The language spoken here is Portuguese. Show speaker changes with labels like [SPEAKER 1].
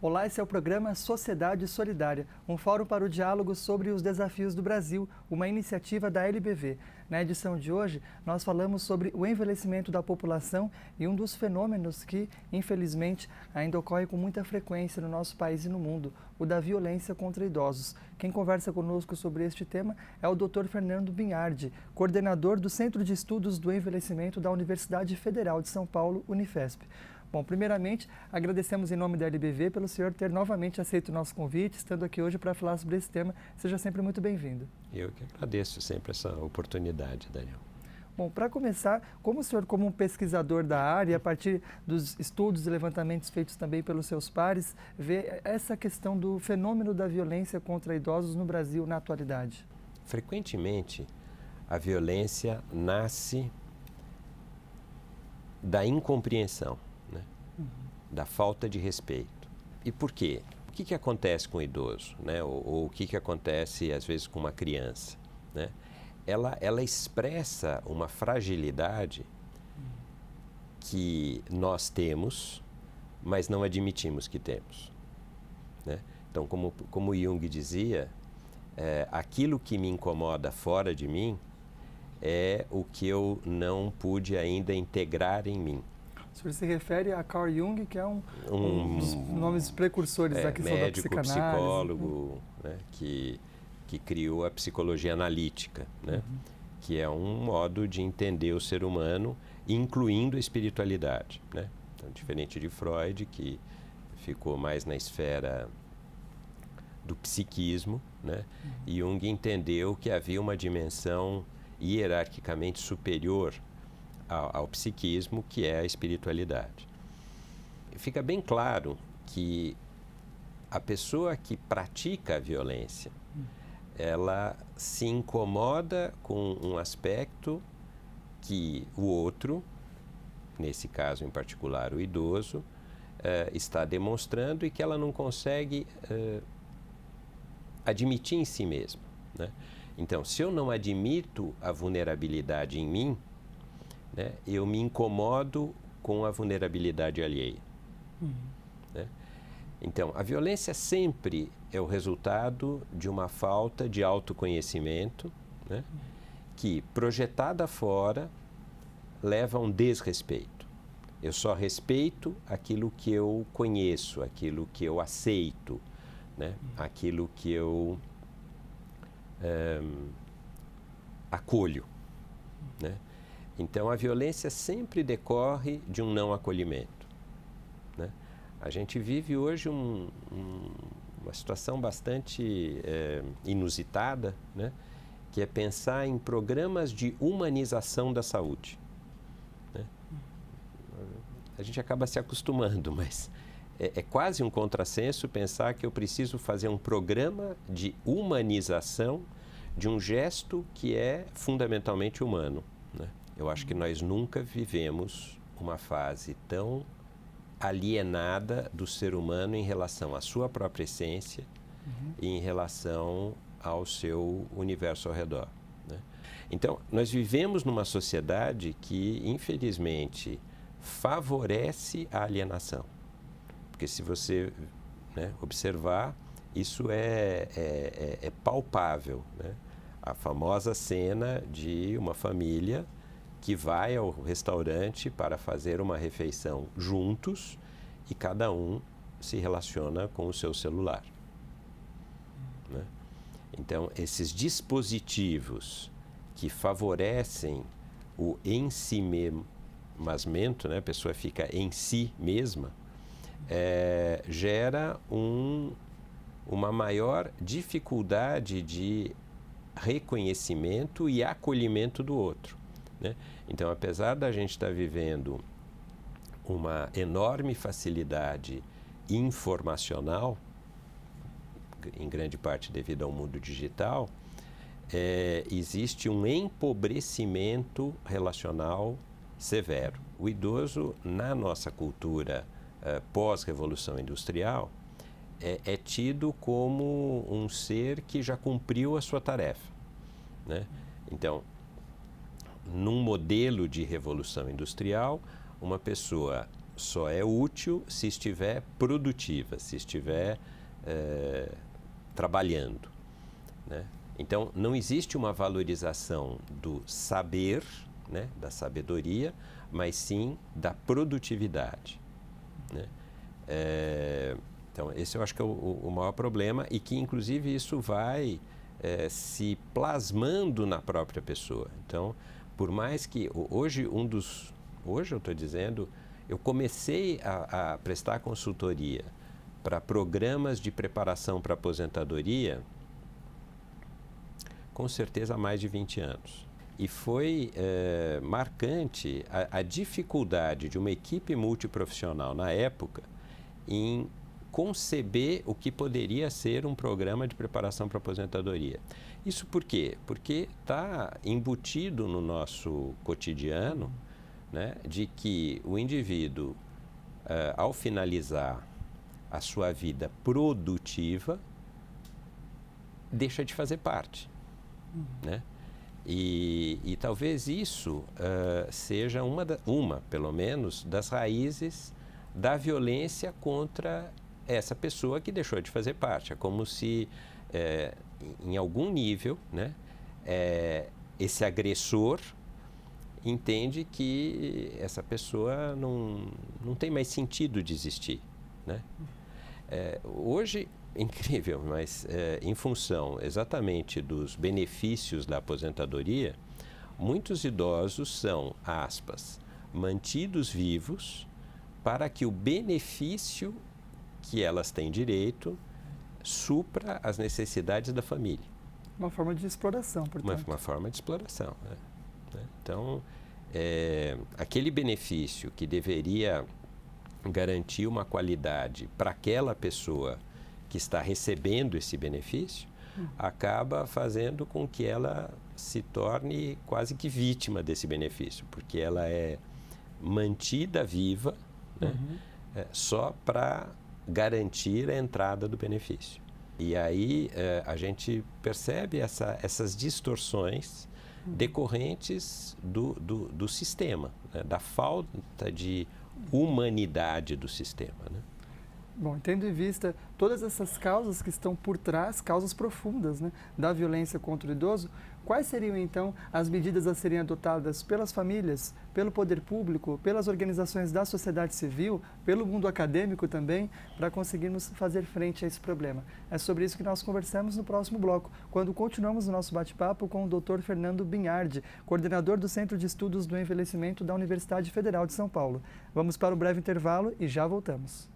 [SPEAKER 1] Olá, esse é o programa Sociedade Solidária, um fórum para o diálogo sobre os desafios do Brasil, uma iniciativa da LBV. Na edição de hoje, nós falamos sobre o envelhecimento da população e um dos fenômenos que, infelizmente, ainda ocorre com muita frequência no nosso país e no mundo, o da violência contra idosos. Quem conversa conosco sobre este tema é o Dr. Fernando Binhardi, coordenador do Centro de Estudos do Envelhecimento da Universidade Federal de São Paulo, Unifesp. Bom, primeiramente, agradecemos em nome da LBV pelo senhor ter novamente aceito o nosso convite, estando aqui hoje para falar sobre esse tema. Seja sempre muito bem-vindo.
[SPEAKER 2] Eu que agradeço sempre essa oportunidade, Daniel.
[SPEAKER 1] Bom, para começar, como o senhor, como um pesquisador da área, a partir dos estudos e levantamentos feitos também pelos seus pares, vê essa questão do fenômeno da violência contra idosos no Brasil na atualidade?
[SPEAKER 2] Frequentemente, a violência nasce da incompreensão, da falta de respeito. E por quê? O que acontece com o idoso, ou o que acontece às vezes com uma criança, Ela expressa uma fragilidade que nós temos, mas não admitimos que temos, Então, como Jung dizia, aquilo que me incomoda fora de mim é o que eu não pude ainda integrar em mim.
[SPEAKER 1] O senhor se refere a Carl Jung, que é um dos nomes precursores da questão da psicanálise.
[SPEAKER 2] Médico, psicólogo, que criou a psicologia analítica, que é um modo de entender o ser humano, incluindo a espiritualidade. Então, diferente de Freud, que ficou mais na esfera do psiquismo, Jung entendeu que havia uma dimensão hierarquicamente superior ao psiquismo, que é a espiritualidade. Fica bem claro que a pessoa que pratica a violência, ela se incomoda com um aspecto que o outro, nesse caso em particular o idoso, está demonstrando e que ela não consegue admitir em si mesma. Então, se eu não admito a vulnerabilidade em mim, eu me incomodo com a vulnerabilidade alheia. Então, a violência sempre é o resultado de uma falta de autoconhecimento, que, projetada fora, leva a um desrespeito. Eu só respeito aquilo que eu conheço, aquilo que eu aceito, aquilo que eu acolho. Então, a violência sempre decorre de um não acolhimento. A gente vive hoje uma situação bastante inusitada, que é pensar em programas de humanização da saúde. A gente acaba se acostumando, mas é quase um contrassenso pensar que eu preciso fazer um programa de humanização de um gesto que é fundamentalmente humano. Eu acho que nós nunca vivemos uma fase tão alienada do ser humano em relação à sua própria essência e em relação ao seu universo ao redor. Então, nós vivemos numa sociedade que, infelizmente, favorece a alienação. Porque se você observar, isso é palpável. A famosa cena de uma família que vai ao restaurante para fazer uma refeição juntos e cada um se relaciona com o seu celular. Então, esses dispositivos que favorecem o ensimismamento, a pessoa fica em si mesma, gera uma maior dificuldade de reconhecimento e acolhimento do outro. Então, apesar da gente estar vivendo uma enorme facilidade informacional, em grande parte devido ao mundo digital, existe um empobrecimento relacional severo. O idoso, na nossa cultura pós-revolução industrial, é tido como um ser que já cumpriu a sua tarefa. Então, num modelo de revolução industrial, uma pessoa só é útil se estiver produtiva, se estiver trabalhando, né? Então, não existe uma valorização do saber, né, da sabedoria, mas sim da produtividade, né? Então, esse eu acho que é o maior problema e que, inclusive, isso vai se plasmando na própria pessoa. Então, por mais que hoje eu estou dizendo, eu comecei a prestar consultoria para programas de preparação para aposentadoria com certeza há mais de 20 anos. E foi marcante a dificuldade de uma equipe multiprofissional na época em conceber o que poderia ser um programa de preparação para aposentadoria. Isso por quê? Porque está embutido no nosso cotidiano, né, de que o indivíduo, ao finalizar a sua vida produtiva, deixa de fazer parte, né? E talvez isso seja pelo menos, das raízes da violência contra essa pessoa que deixou de fazer parte. É como se, em algum nível, né, esse agressor entende que essa pessoa não tem mais sentido de existir, né? Hoje, incrível, mas em função exatamente dos benefícios da aposentadoria, muitos idosos são, aspas, mantidos vivos para que o benefício que elas têm direito supra as necessidades da família.
[SPEAKER 1] Uma forma de exploração, portanto.
[SPEAKER 2] Uma forma de exploração, né? Então, aquele benefício que deveria garantir uma qualidade para aquela pessoa que está recebendo esse benefício, acaba fazendo com que ela se torne quase que vítima desse benefício, porque ela é mantida viva, né, só para garantir a entrada do benefício. E aí a gente percebe essas distorções decorrentes do sistema, né, da falta de humanidade do sistema, né?
[SPEAKER 1] Bom, tendo em vista todas essas causas que estão por trás, causas profundas, né, da violência contra o idoso, quais seriam então as medidas a serem adotadas pelas famílias, pelo poder público, pelas organizações da sociedade civil, pelo mundo acadêmico também, para conseguirmos fazer frente a esse problema? É sobre isso que nós conversamos no próximo bloco, quando continuamos o nosso bate-papo com o Dr. Fernando Binhardi, coordenador do Centro de Estudos do Envelhecimento da Universidade Federal de São Paulo. Vamos para um breve intervalo e já voltamos.